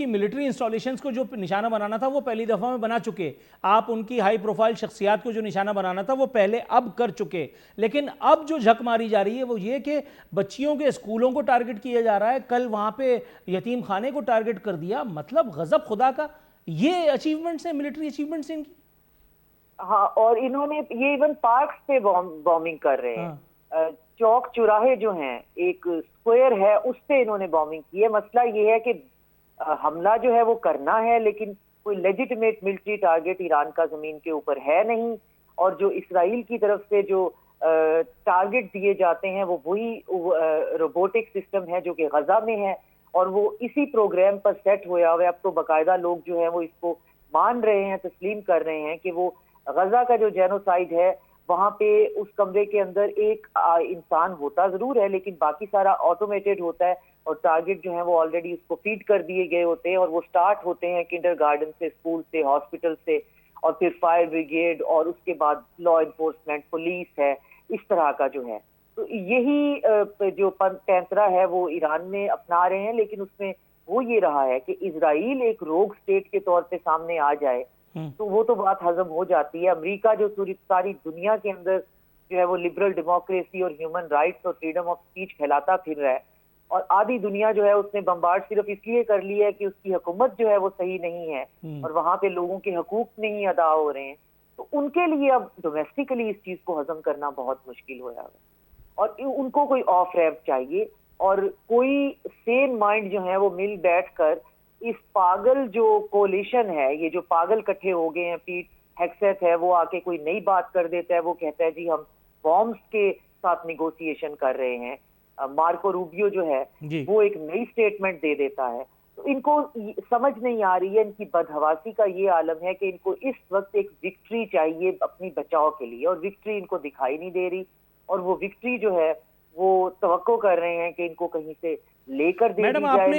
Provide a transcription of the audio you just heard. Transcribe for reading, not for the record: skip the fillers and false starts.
कि military installations को जो निशाना बनाना था वो पहली दफा में बना चुके। आप उनकी हाई प्रोफाइल शख्सियात को जो निशाना बनाना था वो पहले अब कर चुके। लेकिन अब जो झक मारी जा रही है वो ये कि बच्चियों के स्कूलों को टारगेट किया जा रहा है। कल वहां पे यतीम खाने को टारगेट कर दिया। मतलब गजब खुदा का। ये अचीवमेंट्स हैं, मिलिट्री अचीवमेंट्स इनकी। हाँ, और इन्होंने ये इवन पार्क्स पे बॉम्बिंग कर रहे हैं। हाँ। चौक चौराहे जो हैं, एक स्क्वायर है, उस पे इन्होंने बॉम्बिंग की है। मसला ये है कि हमला जो है वो करना है, लेकिन कोई लेजिटिमेट मिलिट्री टारगेट ईरान का जमीन के ऊपर है नहीं। और जो इसराइल की तरफ से जो टारगेट दिए जाते हैं वो वही रोबोटिक सिस्टम है जो कि गजा में है, और वो इसी प्रोग्राम पर सेट हुआ हुआ है। अब तो बाकायदा लोग जो है वो इसको मान रहे हैं, तस्लीम कर रहे हैं कि वो गजा का जो जेनोसाइड है, वहां पे उस कमरे के अंदर एक इंसान होता जरूर है, लेकिन बाकी सारा ऑटोमेटेड होता है, और टारगेट जो है वो ऑलरेडी उसको फीड कर दिए गए होते हैं, और वो स्टार्ट होते हैं किंडरगार्टन से, स्कूल से, हॉस्पिटल से, और फिर फायर ब्रिगेड, और उसके बाद लॉ इन्फोर्समेंट, पुलिस है, इस तरह का जो है। तो यही जो पैंतरा है वो ईरान में अपना रहे हैं, लेकिन उसमें वो ये रहा है कि इजराइल एक रोग स्टेट के तौर पे सामने आ जाए तो वो तो बात हजम हो जाती है। अमेरिका जो सारी दुनिया के अंदर जो है वो लिबरल डेमोक्रेसी और ह्यूमन राइट्स और फ्रीडम ऑफ स्पीच फैलाता फिर रहा है, और आधी दुनिया जो है उसने बम्बार्ड सिर्फ इसलिए कर ली है कि उसकी हुकूमत जो है वो सही नहीं है और वहां पे लोगों के हकूक नहीं अदा हो रहे हैं। तो उनके लिए अब डोमेस्टिकली इस चीज को हजम करना बहुत मुश्किल हो जाएगा, और उनको कोई ऑफ रैम्प चाहिए, और कोई सेन माइंड जो है वो मिल बैठकर इस पागल जो कोलिशन है, ये जो पागल इकट्ठे हो गए हैं, पीट हेक्सेथ है वो आके कोई नई बात कर देता है, वो कहता है जी हम बॉम्ब्स के साथ निगोशिएशन कर रहे हैं। मार्को रूबियो जो है जी। वो एक नई स्टेटमेंट दे देता है। तो इनको समझ नहीं आ रही है, इनकी बदहवासी का ये आलम है कि इनको इस वक्त एक विक्ट्री चाहिए अपनी बचाव के लिए, और विक्ट्री इनको दिखाई नहीं दे रही, और वो विक्ट्री जो है वो तवक्को कर रहे हैं कि इनको कहीं से लेकर दे मैडम दी आपने जाए।